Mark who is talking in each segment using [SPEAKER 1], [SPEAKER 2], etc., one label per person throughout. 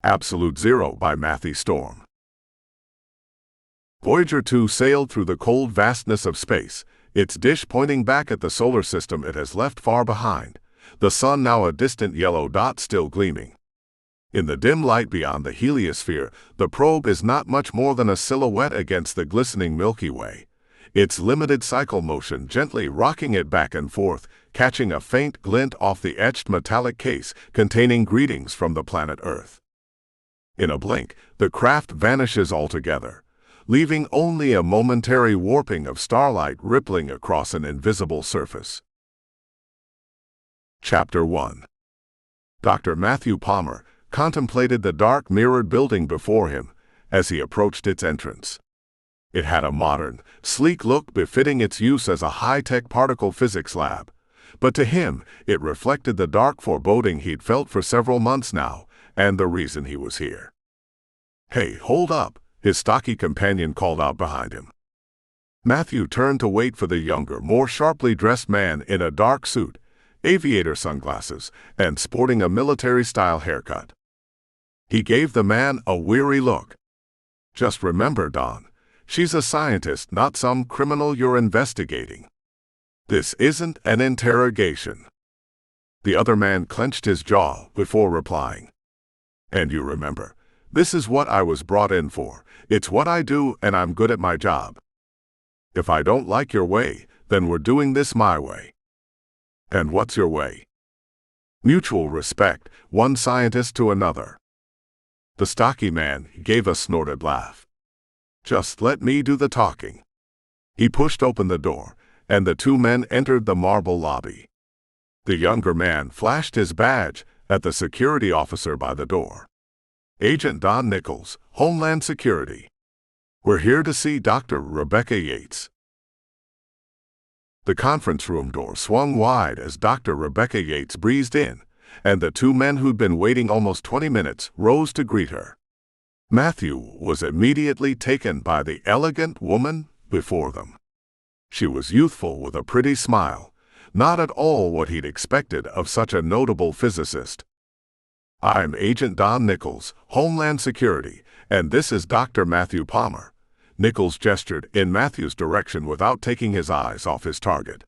[SPEAKER 1] Absolute Zero by Mathe Storm. Voyager 2 sailed through the cold vastness of space, its dish pointing back at the solar system it has left far behind, the sun now a distant yellow dot still gleaming. In the dim light beyond the heliosphere, the probe is not much more than a silhouette against the glistening Milky Way, its limited cycle motion gently rocking it back and forth, catching a faint glint off the etched metallic case containing greetings from the planet Earth. In a blink, the craft vanishes altogether, leaving only a momentary warping of starlight rippling across an invisible surface. Chapter 1. Dr. Matthew Palmer contemplated the dark mirrored building before him as he approached its entrance. It had a modern, sleek look befitting its use as a high-tech particle physics lab, but to him it reflected the dark foreboding he'd felt for several months now, and the reason he was here. "Hey, hold up," his stocky companion called out behind him. Matthew turned to wait for the younger, more sharply dressed man in a dark suit, aviator sunglasses, and sporting a military-style haircut. He gave the man a weary look. "Just remember, Don, she's a scientist, not some criminal you're investigating. This isn't an interrogation." The other man clenched his jaw before replying. "And you remember, this is what I was brought in for. It's what I do, and I'm good at my job. If I don't like your way, then we're doing this my way." "And what's your way?" "Mutual respect, one scientist to another." The stocky man gave a snorted laugh. "Just let me do the talking." He pushed open the door, and the two men entered the marble lobby. The younger man flashed his badge at the security officer by the door. "Agent Don Nichols, Homeland Security. We're here to see Dr. Rebecca Yates." The conference room door swung wide as Dr. Rebecca Yates breezed in, and the two men who'd been waiting almost 20 minutes rose to greet her. Matthew was immediately taken by the elegant woman before them. She was youthful with a pretty smile, not at all what he'd expected of such a notable physicist. "I'm Agent Don Nichols, Homeland Security, and this is Dr. Matthew Palmer." Nichols gestured in Matthew's direction without taking his eyes off his target.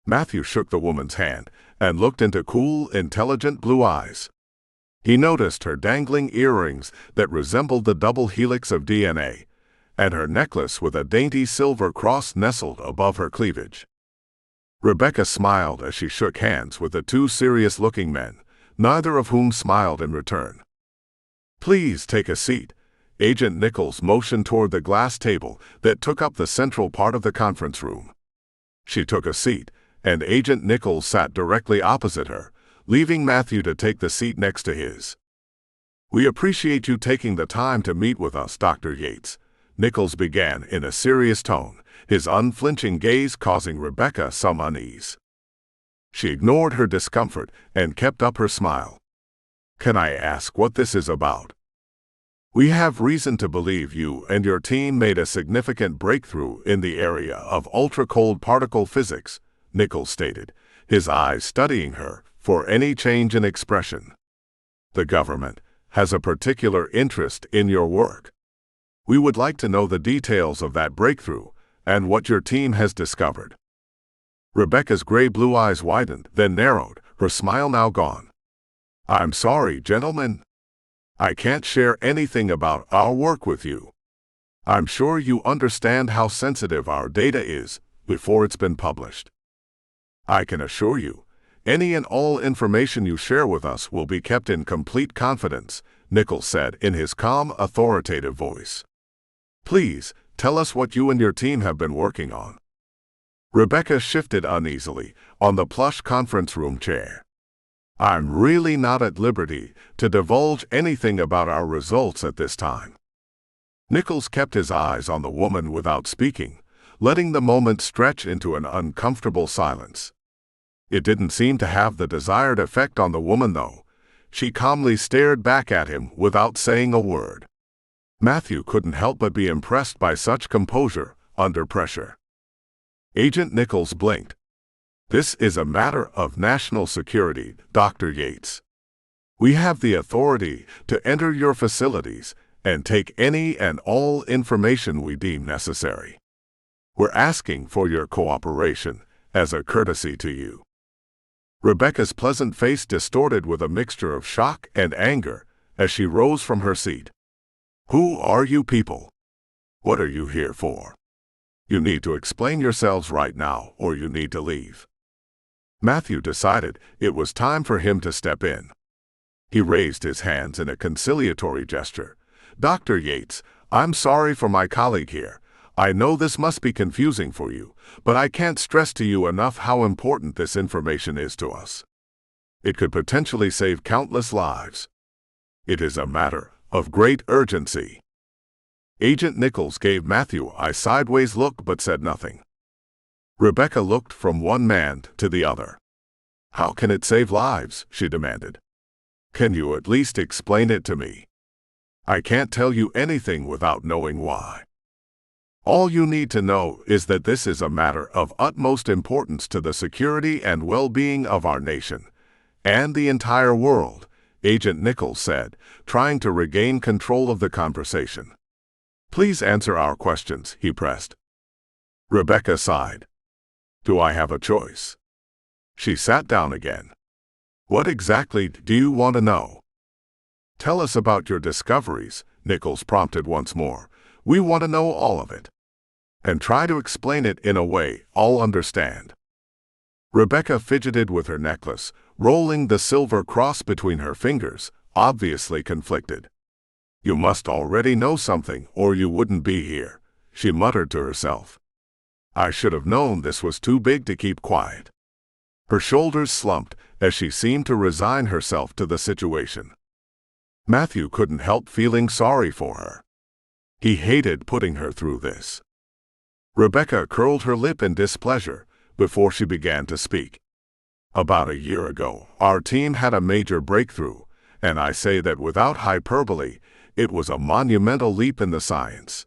[SPEAKER 1] Matthew shook the woman's hand and looked into cool, intelligent blue eyes. He noticed her dangling earrings that resembled the double helix of DNA, and her necklace with a dainty silver cross nestled above her cleavage. Rebecca smiled as she shook hands with the two serious-looking men, neither of whom smiled in return. "Please take a seat." Agent Nichols motioned toward the glass table that took up the central part of the conference room. She took a seat, and Agent Nichols sat directly opposite her, leaving Matthew to take the seat next to his. "We appreciate you taking the time to meet with us, Dr. Yates," Nichols began in a serious tone, his unflinching gaze causing Rebecca some unease. She ignored her discomfort and kept up her smile. "Can I ask what this is about?" "We have reason to believe you and your team made a significant breakthrough in the area of ultra-cold particle physics," Nichols stated, his eyes studying her for any change in expression. "The government has a particular interest in your work. We would like to know the details of that breakthrough and what your team has discovered." Rebecca's gray-blue eyes widened, then narrowed, her smile now gone. "I'm sorry, gentlemen. I can't share anything about our work with you. I'm sure you understand how sensitive our data is before it's been published. I can assure you, any and all information you share with us will be kept in complete confidence," Nichols said in his calm, authoritative voice. "Please, tell us what you and your team have been working on." Rebecca shifted uneasily on the plush conference room chair. "I'm really not at liberty to divulge anything about our results at this time." Nichols kept his eyes on the woman without speaking, letting the moment stretch into an uncomfortable silence. It didn't seem to have the desired effect on the woman, though. She calmly stared back at him without saying a word. Matthew couldn't help but be impressed by such composure under pressure. Agent Nichols blinked. "This is a matter of national security, Dr. Yates. We have the authority to enter your facilities and take any and all information we deem necessary. We're asking for your cooperation as a courtesy to you." Rebecca's pleasant face distorted with a mixture of shock and anger as she rose from her seat. "Who are you people? What are you here for? You need to explain yourselves right now, or you need to leave." Matthew decided it was time for him to step in. He raised his hands in a conciliatory gesture. "Dr. Yates, I'm sorry for my colleague here. I know this must be confusing for you, but I can't stress to you enough how important this information is to us. It could potentially save countless lives. It is a matter of great urgency." Agent Nichols gave Matthew a sideways look but said nothing. Rebecca looked from one man to the other. "How can it save lives?" she demanded. "Can you at least explain it to me? I can't tell you anything without knowing why. All you need to know is that this is a matter of utmost importance to the security and well-being of our nation and the entire world," Agent Nichols said, trying to regain control of the conversation. "Please answer our questions," he pressed. Rebecca sighed. "Do I have a choice?" She sat down again. "What exactly do you want to know?" "Tell us about your discoveries," Nichols prompted once more. "We want to know all of it. And try to explain it in a way I'll understand." Rebecca fidgeted with her necklace, rolling the silver cross between her fingers, obviously conflicted. "You must already know something or you wouldn't be here," she muttered to herself. "I should have known this was too big to keep quiet." Her shoulders slumped as she seemed to resign herself to the situation. Matthew couldn't help feeling sorry for her. He hated putting her through this. Rebecca curled her lip in displeasure before she began to speak. "About a year ago, our team had a major breakthrough, and I say that without hyperbole. It was a monumental leap in the science.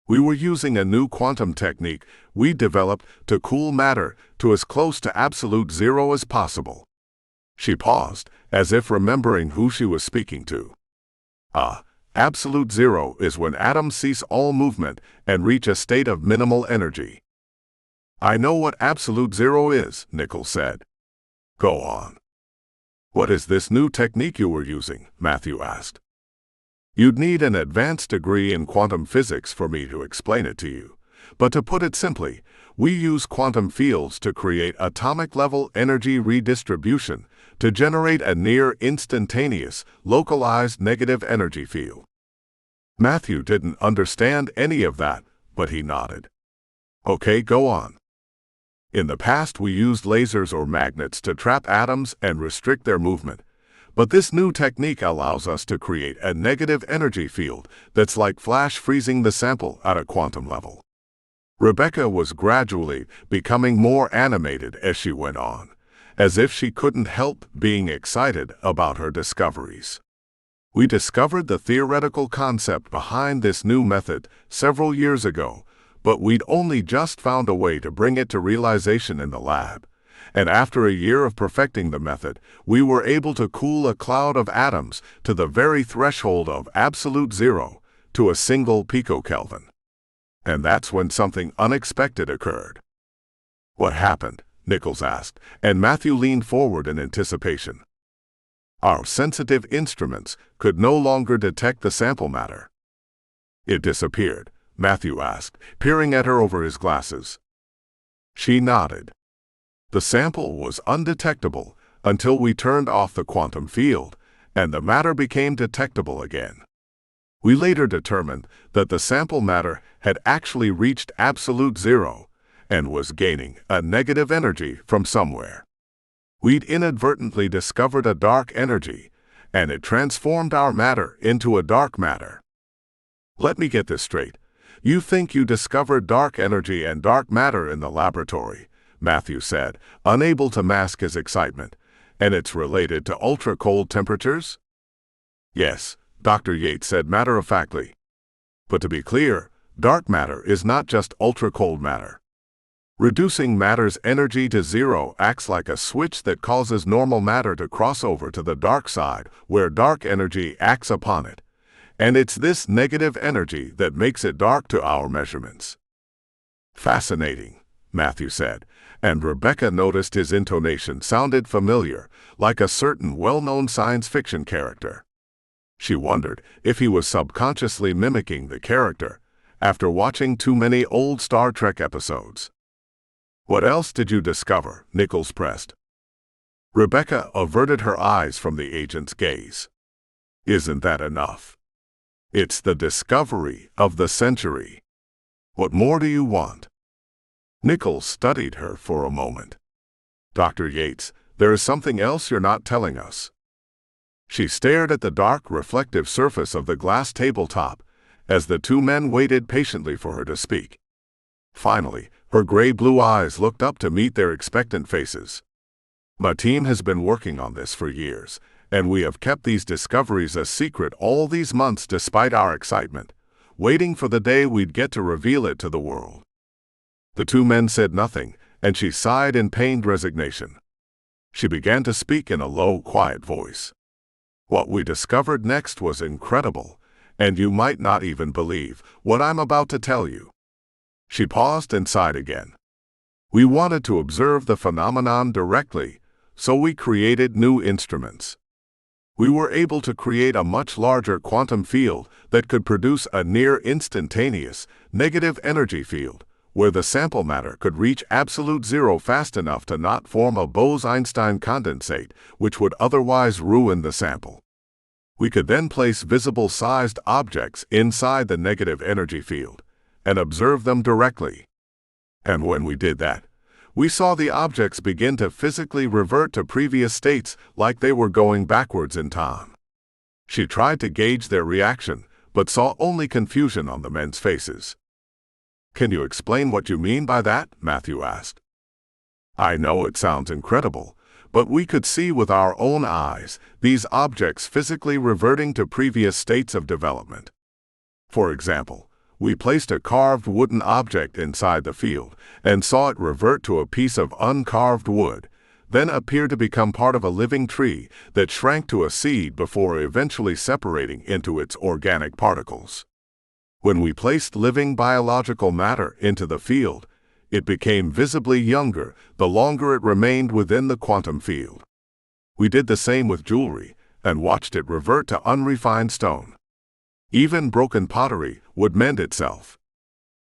[SPEAKER 1] We were using a new quantum technique we developed to cool matter to as close to absolute zero as possible." She paused, as if remembering who she was speaking to. Absolute zero is when atoms cease all movement and reach a state of minimal energy." "I know what absolute zero is," Nichols said. "Go on." "What is this new technique you were using?" Matthew asked. "You'd need an advanced degree in quantum physics for me to explain it to you. But to put it simply, we use quantum fields to create atomic-level energy redistribution to generate a near-instantaneous, localized negative energy field." Matthew didn't understand any of that, but he nodded. "Okay, go on." "In the past we used lasers or magnets to trap atoms and restrict their movement. But this new technique allows us to create a negative energy field that's like flash freezing the sample at a quantum level." Rebecca was gradually becoming more animated as she went on, as if she couldn't help being excited about her discoveries. "We discovered the theoretical concept behind this new method several years ago, but we'd only just found a way to bring it to realization in the lab. And after a year of perfecting the method, we were able to cool a cloud of atoms to the very threshold of absolute zero, to a single picokelvin. And that's when something unexpected occurred." "What happened?" Nichols asked, and Matthew leaned forward in anticipation. "Our sensitive instruments could no longer detect the sample matter." "It disappeared?" Matthew asked, peering at her over his glasses. She nodded. "The sample was undetectable until we turned off the quantum field, and the matter became detectable again. We later determined that the sample matter had actually reached absolute zero and was gaining a negative energy from somewhere. We'd inadvertently discovered a dark energy, and it transformed our matter into a dark matter." "Let me get this straight. You think you discovered dark energy and dark matter in the laboratory," Matthew said, unable to mask his excitement, "and it's related to ultra-cold temperatures?" "Yes," Dr. Yates said matter-of-factly. "But to be clear, dark matter is not just ultra-cold matter. Reducing matter's energy to zero acts like a switch that causes normal matter to cross over to the dark side, where dark energy acts upon it. And it's this negative energy that makes it dark to our measurements. Fascinating, Matthew said, and Rebecca noticed his intonation sounded familiar, like a certain well-known science fiction character. She wondered if he was subconsciously mimicking the character after watching too many old Star Trek episodes. "What else did you discover?" Nichols pressed. Rebecca averted her eyes from the agent's gaze. "Isn't that enough? It's the discovery of the century. What more do you want?" Nichols studied her for a moment. "Dr. Yates, there is something else you're not telling us." She stared at the dark, reflective surface of the glass tabletop as the two men waited patiently for her to speak. Finally, her gray-blue eyes looked up to meet their expectant faces. "My team has been working on this for years, and we have kept these discoveries a secret all these months despite our excitement, waiting for the day we'd get to reveal it to the world." The two men said nothing, and she sighed in pained resignation. She began to speak in a low, quiet voice. "What we discovered next was incredible, and you might not even believe what I'm about to tell you." She paused and sighed again. "We wanted to observe the phenomenon directly, so we created new instruments. We were able to create a much larger quantum field that could produce a near-instantaneous negative energy field, where the sample matter could reach absolute zero fast enough to not form a Bose-Einstein condensate, which would otherwise ruin the sample. We could then place visible-sized objects inside the negative energy field and observe them directly. And when we did that, we saw the objects begin to physically revert to previous states like they were going backwards in time." She tried to gauge their reaction, but saw only confusion on the men's faces. "Can you explain what you mean by that?" Matthew asked. "I know it sounds incredible, but we could see with our own eyes these objects physically reverting to previous states of development. For example, we placed a carved wooden object inside the field and saw it revert to a piece of uncarved wood, then appear to become part of a living tree that shrank to a seed before eventually separating into its organic particles. When we placed living biological matter into the field, it became visibly younger the longer it remained within the quantum field. We did the same with jewelry and watched it revert to unrefined stone. Even broken pottery would mend itself.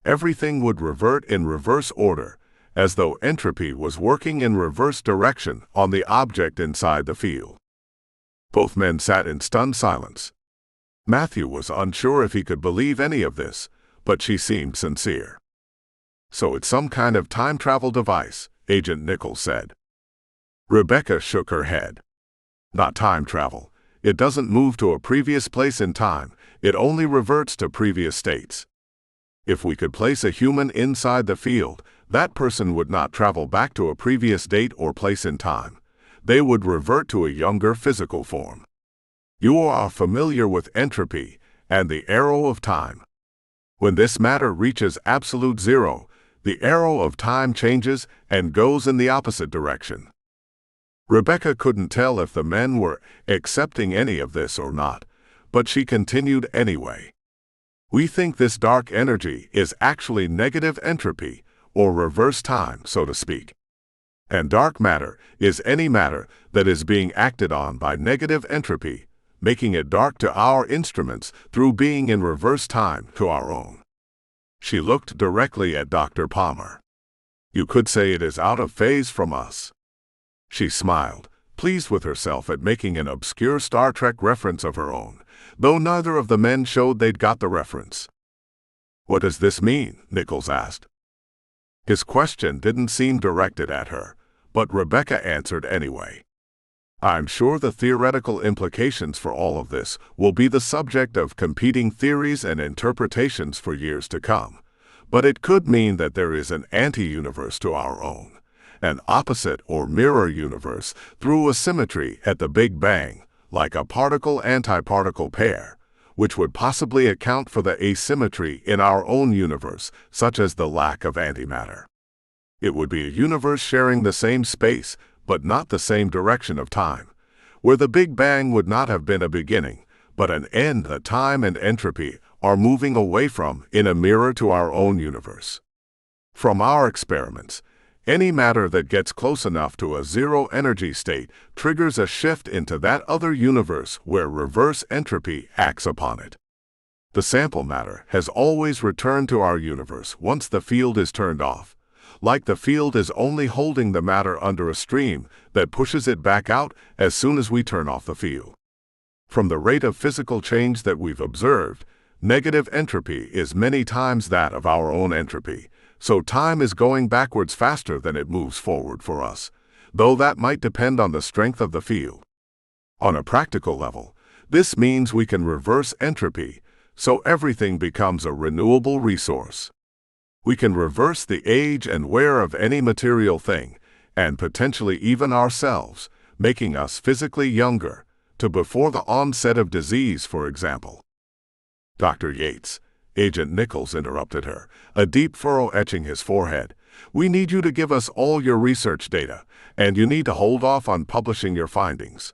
[SPEAKER 1] Everything would revert in reverse order, as though entropy was working in reverse direction on the object inside the field." Both men sat in stunned silence. Matthew was unsure if he could believe any of this, but she seemed sincere. "So it's some kind of time travel device," Agent Nichols said. Rebecca shook her head. "Not time travel. It doesn't move to a previous place in time, it only reverts to previous states. If we could place a human inside the field, that person would not travel back to a previous date or place in time. They would revert to a younger physical form. You are familiar with entropy and the arrow of time. When this matter reaches absolute zero, the arrow of time changes and goes in the opposite direction." Rebecca couldn't tell if the men were accepting any of this or not, but she continued anyway. "We think this dark energy is actually negative entropy, or reverse time, so to speak. And dark matter is any matter that is being acted on by negative entropy, making it dark to our instruments through being in reverse time to our own." She looked directly at Dr. Palmer. "You could say it is out of phase from us." She smiled, pleased with herself at making an obscure Star Trek reference of her own, though neither of the men showed they'd got the reference. "What does this mean?" Nichols asked. His question didn't seem directed at her, but Rebecca answered anyway. "I'm sure the theoretical implications for all of this will be the subject of competing theories and interpretations for years to come, but it could mean that there is an anti-universe to our own, an opposite or mirror universe through a symmetry at the Big Bang, like a particle-antiparticle pair, which would possibly account for the asymmetry in our own universe, such as the lack of antimatter. It would be a universe sharing the same space, but not the same direction of time, where the Big Bang would not have been a beginning, but an end that time and entropy are moving away from in a mirror to our own universe. From our experiments, any matter that gets close enough to a zero-energy state triggers a shift into that other universe where reverse entropy acts upon it. The sample matter has always returned to our universe once the field is turned off, like the field is only holding the matter under a stream that pushes it back out as soon as we turn off the field. From the rate of physical change that we've observed, negative entropy is many times that of our own entropy, so time is going backwards faster than it moves forward for us, though that might depend on the strength of the field. On a practical level, this means we can reverse entropy, so everything becomes a renewable resource. We can reverse the age and wear of any material thing, and potentially even ourselves, making us physically younger, to before the onset of disease, for example. Dr. Yates, Agent Nichols interrupted her, a deep furrow etching his forehead. We need you to give us all your research data, and you need to hold off on publishing your findings.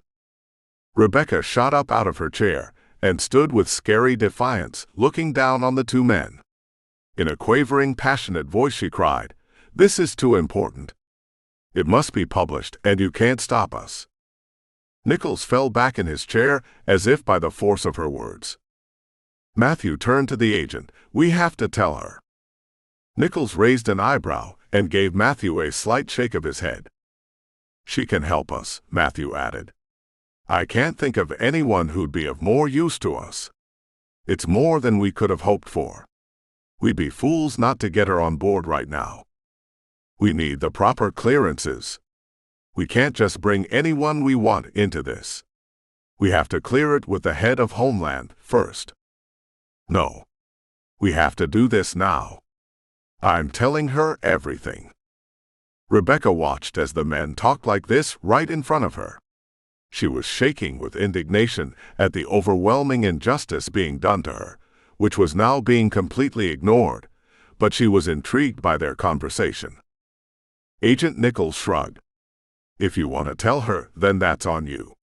[SPEAKER 1] Rebecca shot up out of her chair and stood with scary defiance, looking down on the two men. In a quavering, passionate voice she cried, "This is too important. It must be published, and you can't stop us." Nichols fell back in his chair as if by the force of her words. Matthew turned to the agent. "We have to tell her." Nichols raised an eyebrow and gave Matthew a slight shake of his head. "She can help us," Matthew added. "I can't think of anyone who'd be of more use to us. It's more than we could have hoped for. We'd be fools not to get her on board right now. We need the proper clearances. We can't just bring anyone we want into this. We have to clear it with the head of Homeland first. No. We have to do this now. I'm telling her everything." Rebecca watched as the men talked like this right in front of her. She was shaking with indignation at the overwhelming injustice being done to her, which was now being completely ignored, but she was intrigued by their conversation. Agent Nichols shrugged. "If you want to tell her, then that's on you."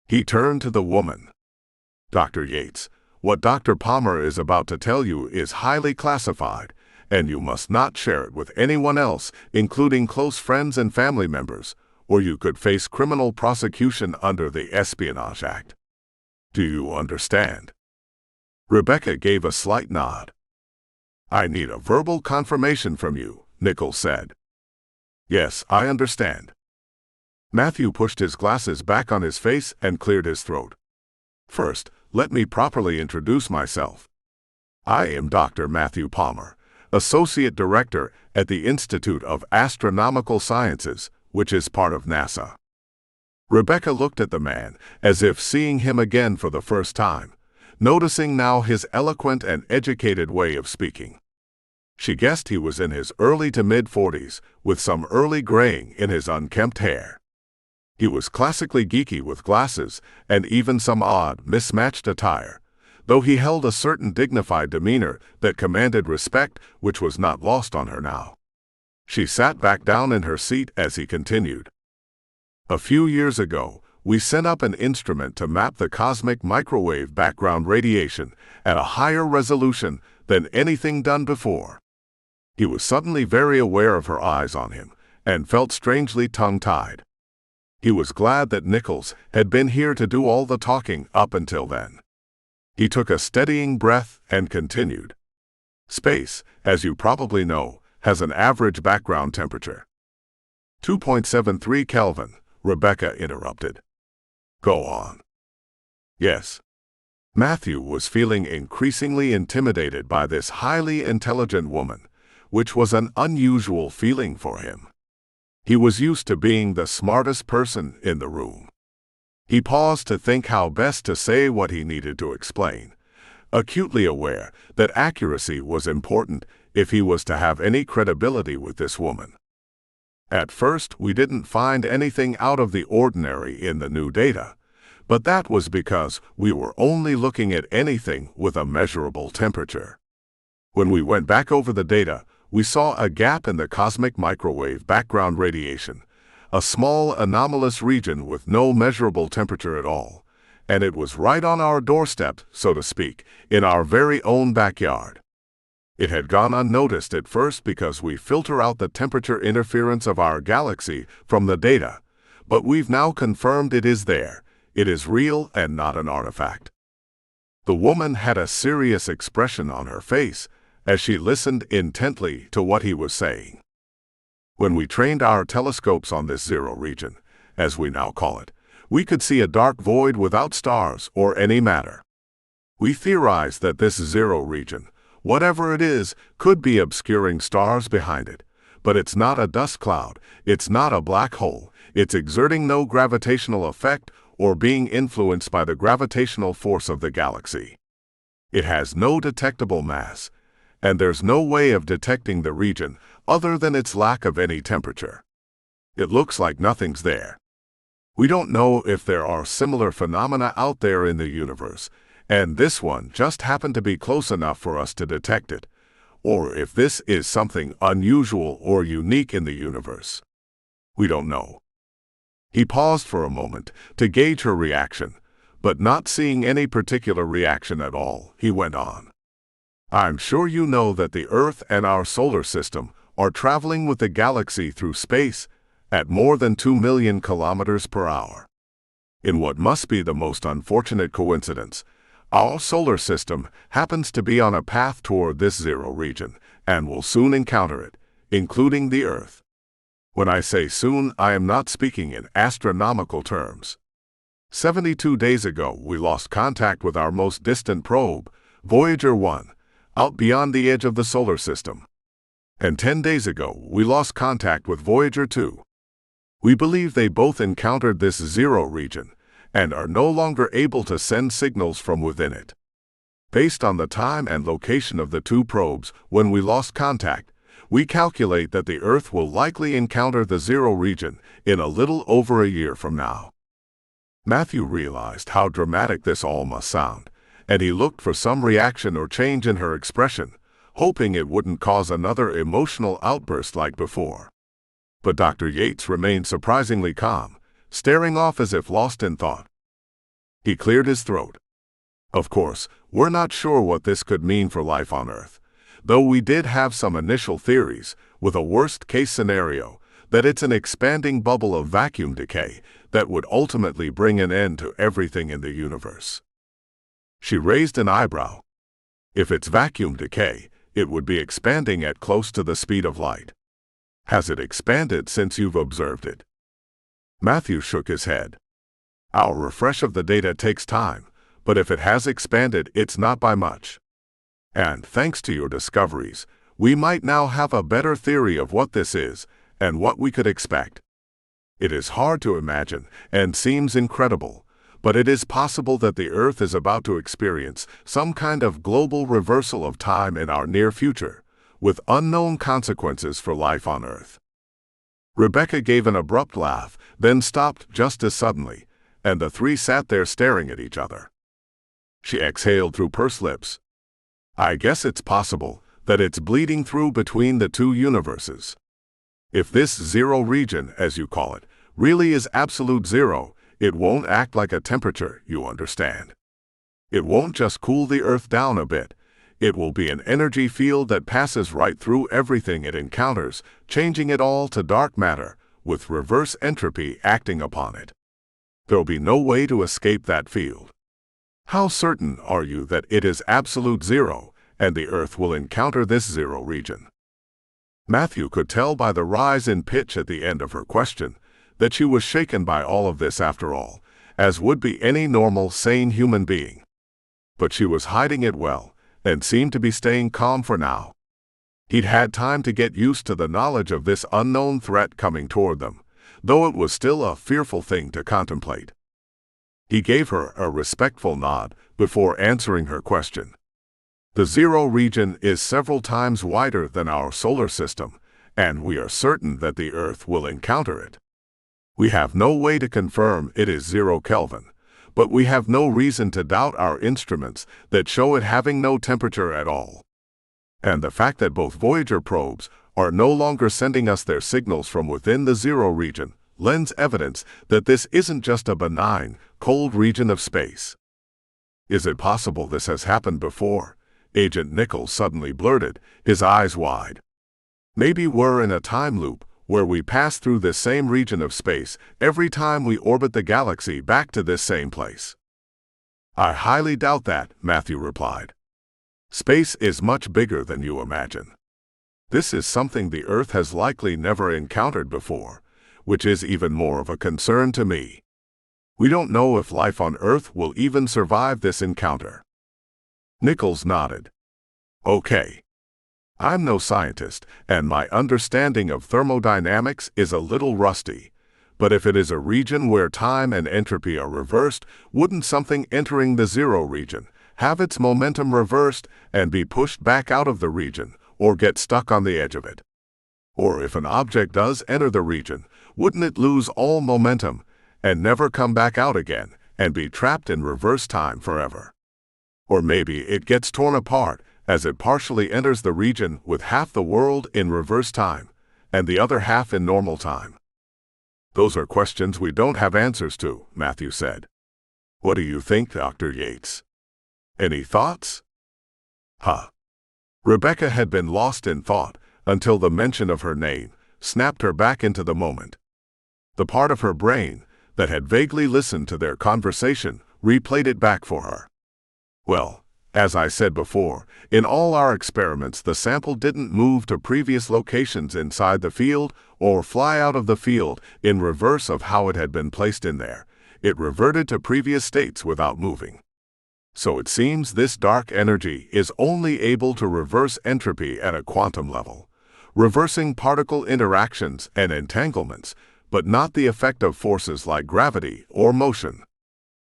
[SPEAKER 1] He turned to the woman. "Dr. Yates, what Dr. Palmer is about to tell you is highly classified, and you must not share it with anyone else, including close friends and family members, or you could face criminal prosecution under the Espionage Act. Do you understand?" Rebecca gave a slight nod. "I need a verbal confirmation from you," Nichols said. "Yes, I understand." Matthew pushed his glasses back on his face and cleared his throat. "First, let me properly introduce myself. I am Dr. Matthew Palmer, Associate Director at the Institute of Astronomical Sciences, which is part of NASA." Rebecca looked at the man as if seeing him again for the first time, noticing now his eloquent and educated way of speaking. She guessed he was in his early to mid-40s, with some early graying in his unkempt hair. He was classically geeky with glasses and even some odd, mismatched attire, though he held a certain dignified demeanor that commanded respect, which was not lost on her now. She sat back down in her seat as he continued. "A few years ago, we sent up an instrument to map the cosmic microwave background radiation at a higher resolution than anything done before." He was suddenly very aware of her eyes on him and felt strangely tongue-tied. He was glad that Nichols had been here to do all the talking up until then. He took a steadying breath and continued. "Space, as you probably know, has an average background temperature." 2.73 Kelvin, Rebecca interrupted. "Go on." "Yes." Matthew was feeling increasingly intimidated by this highly intelligent woman, which was an unusual feeling for him. He was used to being the smartest person in the room. He paused to think how best to say what he needed to explain, acutely aware that accuracy was important if he was to have any credibility with this woman. "At first, we didn't find anything out of the ordinary in the new data, but that was because we were only looking at anything with a measurable temperature. When we went back over the data, we saw a gap in the cosmic microwave background radiation, a small anomalous region with no measurable temperature at all, and it was right on our doorstep, so to speak, in our very own backyard. It had gone unnoticed at first because we filter out the temperature interference of our galaxy from the data, but we've now confirmed it is there. It is real and not an artifact. The woman had a serious expression on her face as she listened intently to what he was saying. When we trained our telescopes on this zero region, as we now call it, we could see a dark void without stars or any matter. We theorized that this zero region, whatever it is, could be obscuring stars behind it, but it's not a dust cloud, it's not a black hole, it's exerting no gravitational effect or being influenced by the gravitational force of the galaxy. It has no detectable mass, and there's no way of detecting the region other than its lack of any temperature. It looks like nothing's there. We don't know if there are similar phenomena out there in the universe, and this one just happened to be close enough for us to detect it, or if this is something unusual or unique in the universe. We don't know. He paused for a moment to gauge her reaction, but not seeing any particular reaction at all, he went on. I'm sure you know that the Earth and our solar system are traveling with the galaxy through space at more than 2 million kilometers per hour. In what must be the most unfortunate coincidence, our solar system happens to be on a path toward this zero region and will soon encounter it, including the Earth. When I say soon, I am not speaking in astronomical terms. 72 days ago, we lost contact with our most distant probe, Voyager 1, out beyond the edge of the solar system. And 10 days ago, we lost contact with Voyager 2. We believe they both encountered this zero region and are no longer able to send signals from within it. Based on the time and location of the two probes when we lost contact, we calculate that the Earth will likely encounter the zero region in a little over a year from now. Matthew realized how dramatic this all must sound, and he looked for some reaction or change in her expression, hoping it wouldn't cause another emotional outburst like before. But Dr. Yates remained surprisingly calm, staring off as if lost in thought. He cleared his throat. Of course, we're not sure what this could mean for life on Earth, though we did have some initial theories, with a worst-case scenario, that it's an expanding bubble of vacuum decay that would ultimately bring an end to everything in the universe. She raised an eyebrow. If it's vacuum decay, it would be expanding at close to the speed of light. Has it expanded since you've observed it? Matthew shook his head. Our refresh of the data takes time, but if it has expanded, it's not by much. And thanks to your discoveries, we might now have a better theory of what this is and what we could expect. It is hard to imagine and seems incredible, but it is possible that the Earth is about to experience some kind of global reversal of time in our near future, with unknown consequences for life on Earth. Rebecca gave an abrupt laugh, then stopped just as suddenly, and the three sat there staring at each other. She exhaled through pursed lips. I guess it's possible that it's bleeding through between the two universes. If this zero region, as you call it, really is absolute zero, it won't act like a temperature, you understand. It won't just cool the Earth down a bit. It will be an energy field that passes right through everything it encounters, changing it all to dark matter, with reverse entropy acting upon it. There'll be no way to escape that field. How certain are you that it is absolute zero, and the Earth will encounter this zero region? Matthew could tell by the rise in pitch at the end of her question that she was shaken by all of this after all, as would be any normal, sane human being. But she was hiding it well, and seemed to be staying calm for now. He'd had time to get used to the knowledge of this unknown threat coming toward them, though it was still a fearful thing to contemplate. He gave her a respectful nod before answering her question. The zero region is several times wider than our solar system, and we are certain that the Earth will encounter it. We have no way to confirm it is 0 Kelvin, but we have no reason to doubt our instruments that show it having no temperature at all. And the fact that both Voyager probes are no longer sending us their signals from within the zero region lends evidence that this isn't just a benign, cold region of space. Is it possible this has happened before? Agent Nichols suddenly blurted, his eyes wide. Maybe we're in a time loop where we pass through this same region of space every time we orbit the galaxy back to this same place. I highly doubt that, Matthew replied. Space is much bigger than you imagine. This is something the Earth has likely never encountered before, which is even more of a concern to me. We don't know if life on Earth will even survive this encounter. Nichols nodded. Okay. I'm no scientist, and my understanding of thermodynamics is a little rusty. But if it is a region where time and entropy are reversed, wouldn't something entering the zero region have its momentum reversed and be pushed back out of the region, or get stuck on the edge of it? Or if an object does enter the region, wouldn't it lose all momentum and never come back out again and be trapped in reverse time forever? Or maybe it gets torn apart as it partially enters the region with half the world in reverse time and the other half in normal time. Those are questions we don't have answers to, Matthew said. What do you think, Dr. Yates? Any thoughts? Rebecca had been lost in thought until the mention of her name snapped her back into the moment. The part of her brain that had vaguely listened to their conversation replayed it back for her. Well, as I said before, in all our experiments the sample didn't move to previous locations inside the field or fly out of the field in reverse of how it had been placed in there. It reverted to previous states without moving. So it seems this dark energy is only able to reverse entropy at a quantum level, reversing particle interactions and entanglements, but not the effect of forces like gravity or motion.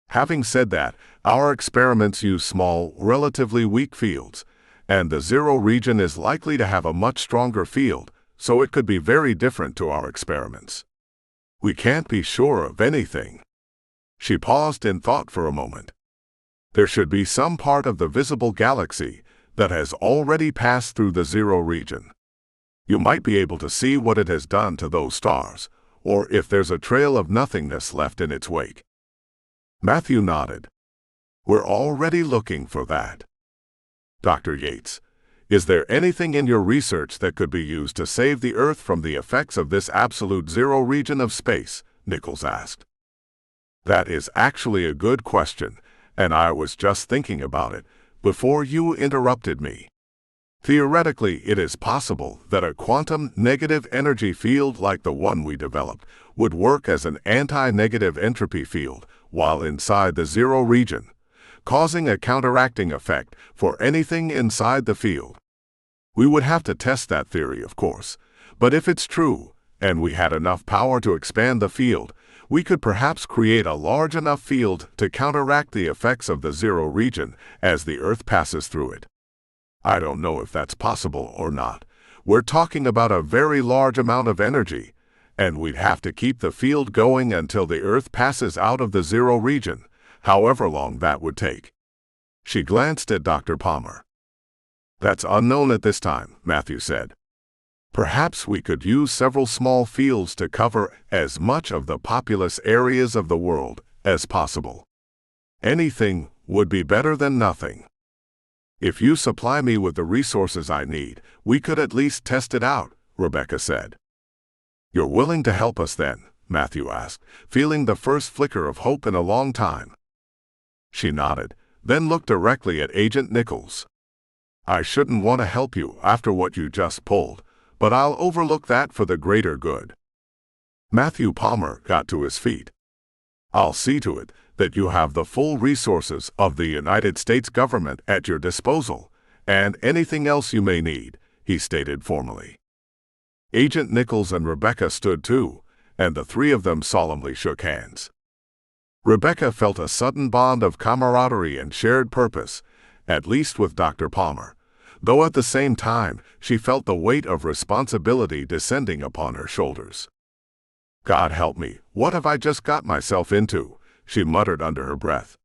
[SPEAKER 1] Having said that, our experiments use small, relatively weak fields, and the zero region is likely to have a much stronger field, so it could be very different to our experiments. We can't be sure of anything. She paused in thought for a moment. There should be some part of the visible galaxy that has already passed through the zero region. You might be able to see what it has done to those stars, or if there's a trail of nothingness left in its wake. Matthew nodded. We're already looking for that. Dr. Yates, is there anything in your research that could be used to save the Earth from the effects of this absolute zero region of space? Nichols asked. That is actually a good question, and I was just thinking about it before you interrupted me. Theoretically, it is possible that a quantum negative energy field like the one we developed would work as an anti-negative entropy field while inside the zero region, causing a counteracting effect for anything inside the field. We would have to test that theory, of course, but if it's true, and we had enough power to expand the field, we could perhaps create a large enough field to counteract the effects of the zero region as the Earth passes through it. I don't know if that's possible or not. We're talking about a very large amount of energy, and we'd have to keep the field going until the Earth passes out of the zero region, however long that would take. She glanced at Dr. Palmer. That's unknown at this time, Matthew said. Perhaps we could use several small fields to cover as much of the populous areas of the world as possible. Anything would be better than nothing. If you supply me with the resources I need, we could at least test it out, Rebecca said. You're willing to help us then? Matthew asked, feeling the first flicker of hope in a long time. She nodded, then looked directly at Agent Nichols. I shouldn't want to help you after what you just pulled, but I'll overlook that for the greater good. Matthew Palmer got to his feet. I'll see to it that you have the full resources of the United States government at your disposal, and anything else you may need, he stated formally. Agent Nichols and Rebecca stood too, and the three of them solemnly shook hands. Rebecca felt a sudden bond of camaraderie and shared purpose, at least with Dr. Palmer, though at the same time she felt the weight of responsibility descending upon her shoulders. God help me, what have I just got myself into? She muttered under her breath.